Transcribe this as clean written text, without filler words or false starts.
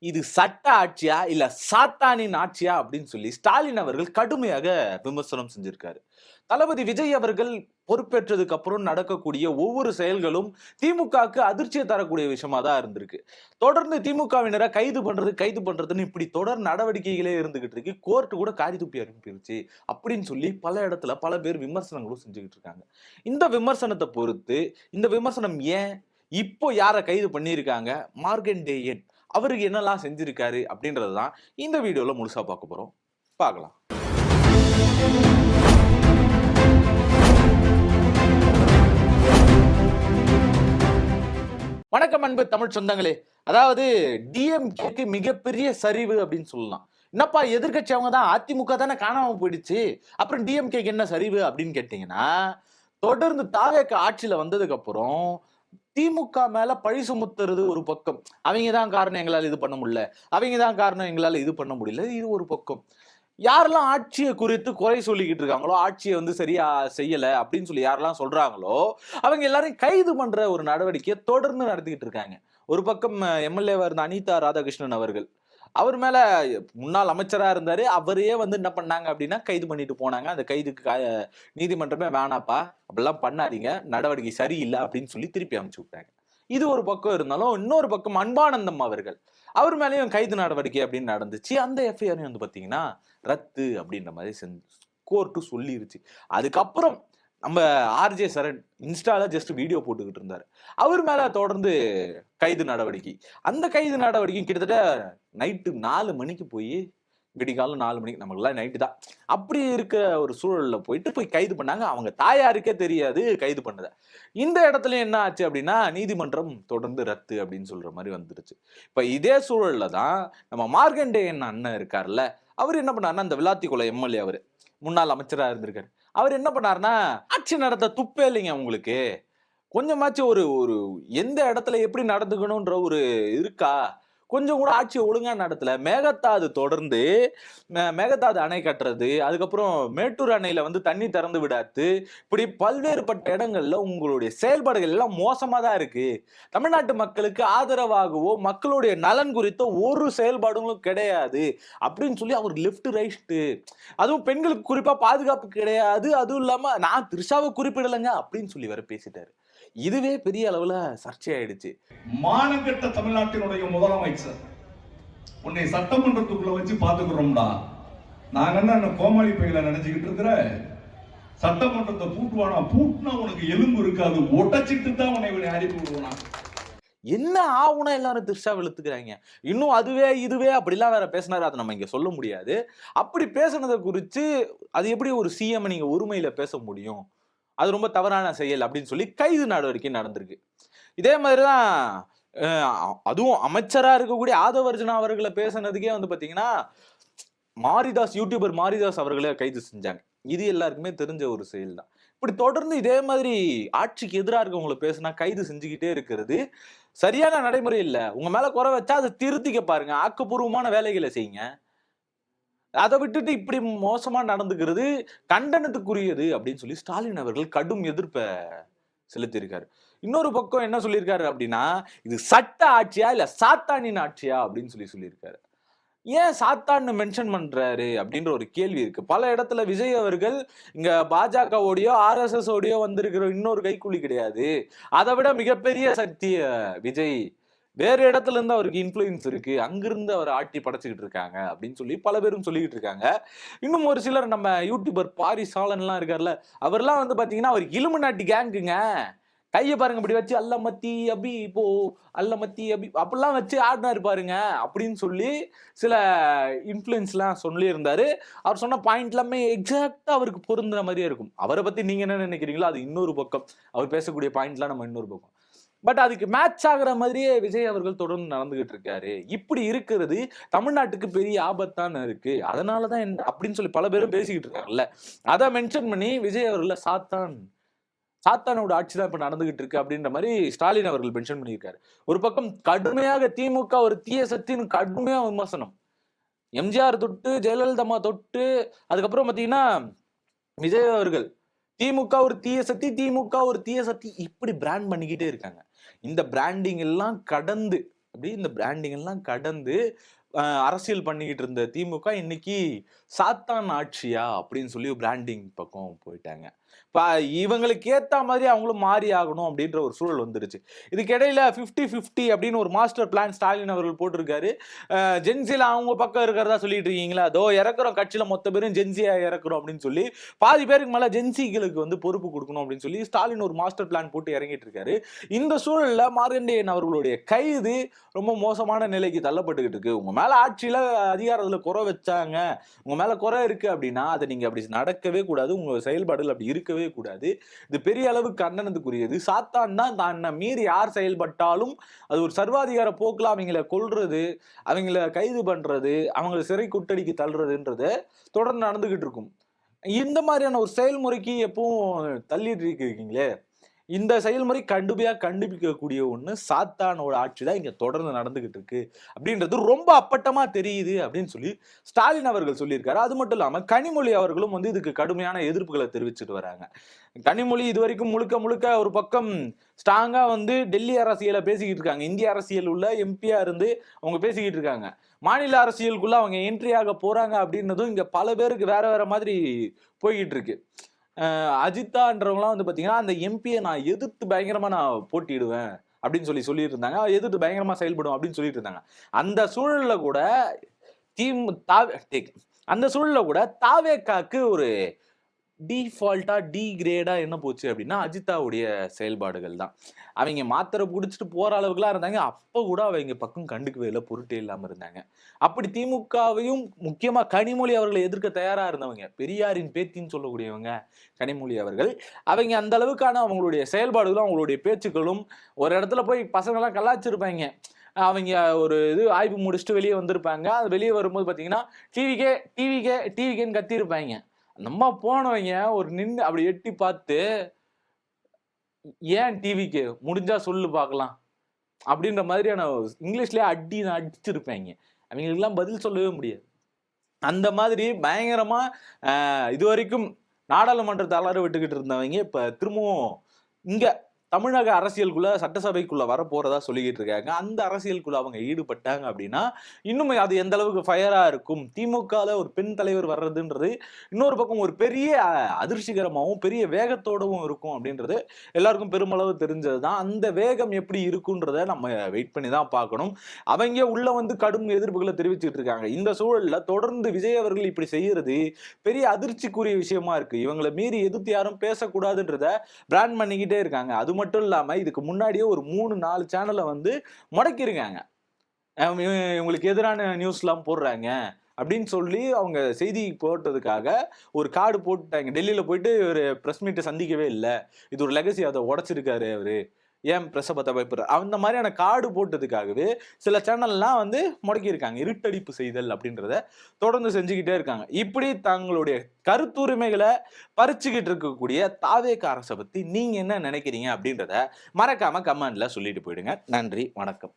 இது சட்ட ஆட்சியா இல்ல சாத்தானின் ஆட்சியா அப்படின்னு சொல்லி ஸ்டாலின் அவர்கள் கடுமையாக விமர்சனம் செஞ்சிருக்காரு. தளபதி விஜய் அவர்கள் பொறுப்பேற்றதுக்கு அப்புறம் நடக்கக்கூடிய ஒவ்வொரு செயல்களும் திமுகவுக்கு அதிர்ச்சியை தரக்கூடிய விஷயமா தான் இருந்திருக்கு. தொடர்ந்து திமுகவினரை கைது பண்றதுன்னு இப்படி தொடர் நடவடிக்கைகளே இருந்துகிட்டு இருக்கு. கோர்ட் கூட காரி துப்பி அனுப்பிருச்சு அப்படின்னு சொல்லி பல இடத்துல பல பேர் விமர்சனங்களும் செஞ்சுக்கிட்டு இருக்காங்க. இந்த விமர்சனத்தை பொறுத்து இந்த விமர்சனம் ஏன் இப்போ யாரை கைது பண்ணியிருக்காங்க, மார்கண்டேயன் அவருக்கு என்னெல்லாம் செஞ்சிருக்காரு அப்படின்றது தான் இந்த வீடியோல முழுசா பார்க்க போறோம். பார்க்கலாம். வணக்கம் அன்பு தமிழ் சொந்தங்களே. அதாவது டிஎம்கேக்கு மிகப்பெரிய சரிவு அப்படின்னு சொல்லலாம். என்னப்பா எதிர்கட்சி அவங்க தான், அதிமுக தானே காணாம போயிடுச்சு, அப்புறம் டிஎம்கேக்கு என்ன சரிவு அப்படின்னு கேட்டீங்கன்னா, தொடர்ந்து தாவேக ஆட்சியில வந்ததுக்கு அப்புறம் திமுக மேல பழி சுமத்துறது ஒரு பக்கம், அவங்க தான் காரணம் எங்களால இது பண்ண முடியல, அவங்க தான் காரணம் எங்களால இது பண்ண முடியல, இது ஒரு பக்கம். யாரெல்லாம் ஆட்சியை குறித்து குறை சொல்லிக்கிட்டு இருக்காங்களோ, ஆட்சியை சரியா செய்யல அப்படின்னு சொல்லி யாரெல்லாம் சொல்றாங்களோ அவங்க எல்லாரையும் கைது பண்ற ஒரு நடவடிக்கையை தொடர்ந்து நடத்திக்கிட்டு இருக்காங்க. ஒரு பக்கம் எம்எல்ஏவா இருந்த அனிதா ராதாகிருஷ்ணன் அவர்கள், அவர் மேல முன்னாள் அமைச்சரா இருந்தாரு, அவரையே என்ன பண்ணாங்க அப்படின்னா கைது பண்ணிட்டு போனாங்க. அந்த கைதுக்கு நீதிமன்றமே வேணாப்பா, அப்படிலாம் பண்ணாதீங்க, நடவடிக்கை சரியில்லை அப்படின்னு சொல்லி திருப்பி அனுப்பிச்சு விட்டாங்க. இது ஒரு பக்கம் இருந்தாலும், இன்னொரு பக்கம் அன்பானந்தம் அவர்கள், அவர் மேலேயும் கைது நடவடிக்கை அப்படின்னு நடந்துச்சு. அந்த எஃப்ஐஆரையும் பாத்தீங்கன்னா ரத்து அப்படின்ற மாதிரி கோர்ட்டு சொல்லிருச்சு. அதுக்கப்புறம் நம்ம ஆர்ஜே சரண் இன்ஸ்டால ஜஸ்ட் வீடியோ போட்டுக்கிட்டு இருந்தாரு, அவர் மேல தொடர்ந்து கைது நடவடிக்கை. அந்த கைது நடவடிக்கை கிட்டத்தட்ட நைட்டு 4 மணிக்கு போய், விடிகாலம் 4 மணிக்கு, நமக்குலாம் நைட்டு தான், அப்படி இருக்க ஒரு சூழல்ல போய் கைது பண்ணாங்க. அவங்க தாயாருக்கே தெரியாது கைது பண்ணத. இந்த இடத்துல என்ன ஆச்சு அப்படின்னா, நீதிமன்றம் தொடர்ந்து ரத்து அப்படின்னு சொல்ற மாதிரி வந்துருச்சு. இப்ப இதே சூழல்ல தான் நம்ம மார்கண்டேயன் அண்ணன் இருக்காருல்ல, அவர் என்ன பண்ணாருன்னா, அந்த விளாத்திக்குளம் எம்எல்ஏ, அவரு முன்னாள் அமைச்சரா இருந்திருக்காரு, அவர் என்ன பண்ணாருன்னா, ஆட்சி நடத்த துப்பே இல்லைங்க உங்களுக்கு, கொஞ்சமாச்சும் ஒரு ஒரு எந்த இடத்துல எப்படி நடந்துக்கணும்ன்ற ஒரு இருக்கா, கொஞ்சம் கூட ஆட்சியை ஒழுங்கா நடத்தல. மேகதாது தொடர்ந்து மேகதாது அணை கட்டுறது, அதுக்கப்புறம் மேட்டூர் அணையில தண்ணி திறந்து விடாது, இப்படி பல்வேறுபட்ட இடங்கள்ல உங்களுடைய செயல்பாடுகள் எல்லாம் மோசமா தான் இருக்கு. தமிழ்நாட்டு மக்களுக்கு ஆதரவாகவோ மக்களுடைய நலன் குறித்த ஒரு செயல்பாடுகளும் கிடையாது அப்படின்னு சொல்லி அவர் லெப்ட் ரைட், அதுவும் பெண்களுக்கு குறிப்பா பாதுகாப்பு கிடையாது, அதுவும் இல்லாம நான் திரிஷாவை குறிப்பிடலைங்க அப்படின்னு சொல்லி வேற பேசிட்டாரு. இதுவே பெரிய அளவுல சர்ச்சையாயிடுச்சு. மானங்கெட்ட தமிழ்நாட்டினுடைய முதலமைச்சர், உன்னை சட்டமன்றத்துக்குள்ள வச்சு பாத்துக்கிறோம்டா, நாங்க என்ன கோமாளி பையில நினைச்சுக்கிட்டு இருக்கிற, சட்டமன்றத்தை பூட்டுவானா, பூட்டினா உனக்கு எலும்பு இருக்காது, உடைச்சிட்டு தான் உன்னை அனுப்பி விடுவானா. என்ன ஆகுனா எல்லாரும் திருஷா வெளுத்துக்கிறாங்க. இன்னும் அதுவே இதுவே அப்படிலாம் வேற பேசினாரு, அதை நம்ம இங்க சொல்ல முடியாது. அப்படி பேசுனதை குறித்து அது எப்படி ஒரு சிஎம் நீங்க உரிமையில பேச முடியும், அது ரொம்ப தவறான செயல் அப்படின்னு சொல்லி கைது நடவடிக்கை நடந்திருக்கு. இதே மாதிரிதான் அதுவும் அமைச்சரா இருக்கக்கூடிய ஆதவர்ஜுனா அவர்களை பேசுனதுக்கே பாத்தீங்கன்னா மாரிதாஸ், யூடியூபர் மாரிதாஸ் அவர்களே கைது செஞ்சாங்க. இது எல்லாருக்குமே தெரிஞ்ச ஒரு செயல் தான். இப்படி தொடர்ந்து இதே மாதிரி ஆட்சிக்கு எதிராக இருக்கவங்களை பேசினா கைது செஞ்சுக்கிட்டே இருக்கிறது சரியான நடைமுறை இல்ல. உங்க மேல குறை வச்சா அதை திருத்திக்க பாருங்க, ஆக்கப்பூர்வமான வேலைகளை செய்யுங்க. அதை விட்டுட்டு இப்படி மோசமா நடந்துக்கிறது கண்டனத்துக்குரியது அப்படின்னு சொல்லி ஸ்டாலின் அவர்கள் கடும் எதிர்ப்பை செலுத்தியிருக்காரு. இன்னொரு பக்கம் என்ன சொல்லியிருக்காரு அப்படின்னா, இது சட்ட ஆட்சியா இல்ல சாத்தானின் ஆட்சியா அப்படின்னு சொல்லியிருக்காரு. ஏன் சாத்தான்னு மென்ஷன் பண்றாரு அப்படின்ற ஒரு கேள்வி இருக்கு. பல இடத்துல விஜய் அவர்கள் இங்க பாஜகவோடயோ ஆர்எஸ்எஸ் ஓடையோ வந்திருக்கிற இன்னொரு கைக்கூலி கிடையாது, அதை விட மிகப்பெரிய சக்தி விஜய், வேற இடத்துல இருந்து அவருக்கு இன்ஃபுளுன்ஸ் இருக்கு, அங்கிருந்து அவர் ஆட்டி படைச்சுக்கிட்டு இருக்காங்க அப்படின்னு சொல்லி பல பேரும் சொல்லிக்கிட்டு இருக்காங்க. இன்னும் ஒரு சிலர், நம்ம யூடியூபர் பாரிஸ் சாலன்லாம் இருக்கார்ல, அவர்லாம் பாத்தீங்கன்னா அவர் இலுமினாட்டி கேங்குங்க, கையை பாருங்க இப்படி வச்சு அல்ல மத்தி அபி போ, அல்ல மத்தி அபி அப்படிலாம் வச்சு ஆடினாரு பாருங்க அப்படின்னு சொல்லி சில இன்ஃபுளுன்ஸ்லாம் சொல்லி இருந்தாரு. அவர் சொன்ன பாயிண்ட் எல்லாமே எக்ஸாக்டா அவருக்கு பொருந்துற மாதிரியே இருக்கும். அவரை பத்தி நீங்க என்ன நினைக்கிறீங்களோ அது இன்னொரு பக்கம், அவர் பேசக்கூடிய பாயிண்ட்லாம் நம்ம இன்னொரு பக்கம். பட் அதுக்கு மேட்ச் ஆகுற மாதிரியே விஜய் அவர்கள் தொடர்ந்து நடந்துகிட்டு இருக்காரு. இப்படி இருக்கிறது தமிழ்நாட்டுக்கு பெரிய ஆபத்தான இருக்கு, அதனாலதான் அப்படின்னு சொல்லி பல பேரும் பேசிக்கிட்டு இருக்காங்கல்ல, அதை மென்ஷன் பண்ணி விஜய் அவர்கள் சாத்தானோட ஆட்சி தான் இப்ப நடந்துகிட்டு இருக்கு அப்படின்ற மாதிரி ஸ்டாலின் அவர்கள் மென்ஷன் பண்ணியிருக்காரு. ஒரு பக்கம் கடுமையாக திமுக ஒரு தீய சக்தின்னு கடுமையா விமர்சனம், எம்ஜிஆர் தொட்டு ஜெயலலிதா தொட்டு, அதுக்கப்புறம் பாத்தீங்கன்னா விஜய் அவர்கள் திமுக ஒரு தீய சக்தி, திமுக ஒரு தீய சக்தி, இப்படி பிராண்ட் பண்ணிக்கிட்டே இருக்காங்க. இந்த பிராண்டிங் எல்லாம் கடந்து அப்படி இந்த பிராண்டிங் எல்லாம் கடந்து அரசியல் பண்ணிக்கிட்டு இருந்த திமுக இன்னைக்கு சாத்தான் ஆட்சியா அப்படின்னு சொல்லி பிராண்டிங் பக்கம் போயிட்டாங்க. இவங்களுக்கு ஏத்த மாதிரி அவங்களும் மாறி ஆகணும் அப்படின்ற ஒரு சூழல் வந்துருச்சு. இதுக்கிடையில 50-50 அப்படின்னு ஒரு மாஸ்டர் பிளான் ஸ்டாலின் அவர்கள் போட்டிருக்காரு. ஜென்சில அவங்க பக்கம் இருக்கிறதா சொல்லிட்டு இருக்கீங்களா, அதோ இறக்குறோம் கட்சியில மொத்த பேரும் ஜென்சியா இறக்குறோம் அப்படின்னு சொல்லி பாதி பேருக்கு மேல ஜென்சிகளுக்கு வந்து பொறுப்பு கொடுக்கணும் அப்படின்னு சொல்லி ஸ்டாலின் ஒரு மாஸ்டர் பிளான் போட்டு இறங்கிட்டு இருக்காரு. இந்த சூழல்ல மார்க்கண்டேயன் அவர்களுடைய கைது ரொம்ப மோசமான நிலைக்கு தள்ளப்பட்டுக்கிட்டு இருக்கு. உங்க மேல ஆட்சியில அதிகாரத்துல குறை வச்சாங்க, உங்க மேல குறை இருக்கு அப்படின்னா அதை நீங்க அப்படி நடக்கவே கூடாது, உங்க செயல்பாடுகள் அப்படி இருக்கவே கூடாது. இது பெரிய அளவுக்கு கண்டனத்துக்குரியது. சாத்தான் தான் தன்னை மீறி யார் செயல்பட்டாலும் அது ஒரு சர்வாதிகார போக்குல அவங்கள கொல்றது, அவங்கள கைது பண்றது, அவங்களை சிறை குட்டடிக்கு தள்ளுறதுன்றது தொடர்ந்து நடந்துகிட்டு இருக்கும். இந்த மாதிரியான ஒரு செயல்முறைக்கு எப்பவும் தள்ளிட்டு இருக்கீங்களே, இந்த செயல்முறை கண்டிப்பிக்கக்கூடிய ஒண்ணு சாத்தானோட ஆட்சி தான் இங்க தொடர்ந்து நடந்துகிட்டு இருக்கு அப்படின்றது ரொம்ப அப்பட்டமா தெரியுது அப்படின்னு சொல்லி ஸ்டாலின் அவர்கள் சொல்லியிருக்காரு. அது மட்டும் இல்லாம கனிமொழி அவர்களும் வந்து இதுக்கு கடுமையான எதிர்ப்புகளை தெரிவிச்சுட்டு வராங்க. கனிமொழி இதுவரைக்கும் முழுக்க முழுக்க ஒரு பக்கம் ஸ்ட்ராங்கா வந்து டெல்லி அரசியலை பேசிக்கிட்டு இருக்காங்க. இந்திய அரசியல் உள்ள எம்பியா இருந்து அவங்க பேசிக்கிட்டு இருக்காங்க. மாநில அரசியலுக்குள்ள அவங்க என்ட்ரி ஆக போறாங்க அப்படின்னதும் இங்க பல பேருக்கு வேற வேற மாதிரி போய்கிட்டு இருக்கு. அஜித்தான்றவங்களாம் வந்து பாத்தீங்கன்னா அந்த எம்பியை நான் எதிர்த்து பயங்கரமா நான் போட்டிடுவேன் அப்படின்னு சொல்லிட்டு இருந்தாங்க. எதிர்த்து பயங்கரமா செயல்படும் அப்படின்னு சொல்லிட்டு இருந்தாங்க. அந்த சூழல்ல கூட அந்த சூழல்ல கூட தாவேக்காக்கு ஒரு டிஃபால்ட்டா கிரேடா என்ன போச்சு அப்படின்னா அஜித்தாவுடைய செயல்பாடுகள் தான். அவங்க மாத்திரை குடிச்சிட்டு போற அளவுக்குலாம் இருந்தாங்க. அப்ப கூட அவங்க பக்கம் கண்டுக்கவே இல்லை, பொருட்டே இல்லாம இருந்தாங்க. அப்படி திமுகவையும் முக்கியமா கனிமொழி அவர்களை எதிர்க்க தயாரா இருந்தவங்க, பெரியாரின் பேத்தின்னு சொல்லக்கூடியவங்க கனிமொழி அவர்கள், அவங்க அந்த அளவுக்கான அவங்களுடைய செயல்பாடுகளும் அவங்களுடைய பேச்சுக்களும் ஒரு இடத்துல போய் பசங்கெல்லாம் கலாச்சிருப்பாங்க. அவங்க ஒரு இது ஆய்வு முடிச்சுட்டு வெளியே வந்திருப்பாங்க. அது வெளியே வரும்போது பாத்தீங்கன்னா டிவிகேன்னு கத்திருப்பாங்க. நம்ம போனவங்க ஒரு நின்று அப்படி எட்டி பார்த்து ஏன் டிவிக்கு முடிஞ்சா சொல்லு பார்க்கலாம் அப்படின்ற மாதிரியான இங்கிலீஷ்லயே அடிச்சிருப்பாங்க. அவங்களுக்கெல்லாம் பதில் சொல்லவே முடியாது. அந்த மாதிரி பயங்கரமா இது வரைக்கும் நாடாளுமன்றத்தை அலற விட்டுக்கிட்டு இருந்தவங்க இப்ப திரும்பவும் இங்க தமிழக அரசியலுக்குள்ள சட்டசபைக்குள்ள வர போறதா சொல்லிக்கிட்டு இருக்காங்க. அந்த அரசியலுக்குள்ள அவங்க ஈடுபட்டாங்க அப்படின்னா இன்னும் அது எந்த அளவுக்கு ஃபயரா இருக்கும். திமுகல ஒரு பெண் தலைவர் வர்றதுன்றது இன்னொரு பக்கம் ஒரு பெரிய அதிர்ச்சிகரமாகவும் பெரிய வேகத்தோடவும் இருக்கும் அப்படின்றது எல்லாருக்கும் பெருமளவு தெரிஞ்சதுதான். அந்த வேகம் எப்படி இருக்குன்றத நம்ம வெயிட் பண்ணி தான் பார்க்கணும். அவங்க உள்ள வந்து கடும் எதிர்ப்புகளை தெரிவிச்சுட்டு இருக்காங்க. இந்த சூழல்ல தொடர்ந்து விஜய் அவர்கள் இப்படி செய்யறது பெரிய அதிர்ச்சிக்குரிய விஷயமா இருக்கு. இவங்களை மீறி எதிர்த்து யாரும் பேசக்கூடாதுன்றத பிராண்ட் பண்ணிக்கிட்டே இருக்காங்க. அது மட்டும் இல்லாம இதுக்கு முன்னாடியே ஒரு 3-4 சேனலை வந்து முடக்கிருக்காங்க. இவங்களுக்கு எதிரான நியூஸ் எல்லாம் போடுறாங்க அப்படின்னு சொல்லி அவங்க செய்தி போட்டதுக்காக ஒரு கார்டு போட்டுட்டாங்க. டெல்லியில போயிட்டு ஒரு பிரஸ் மீட்டை சந்திக்கவே இல்லை, இது ஒரு லெகசி, அதை உடைச்சிருக்காரு அவரு, ஏன் பிரஸை பத்த பயப்படுற அந்த மாதிரியான கார்டு போட்டதுக்காகவே சில சேனல்லாம் வந்து முடக்கியிருக்காங்க. இருட்டடிப்பு செய்தல் அப்படின்றத தொடர்ந்து செஞ்சுக்கிட்டே இருக்காங்க. இப்படி தங்களுடைய கருத்துரிமைகளை பறிச்சுக்கிட்டு இருக்கக்கூடிய தாவேக அரசை பத்தி நீங்க என்ன நினைக்கிறீங்க அப்படின்றத மறக்காம கமெண்ட்ல சொல்லிட்டு போயிடுங்க. நன்றி, வணக்கம்.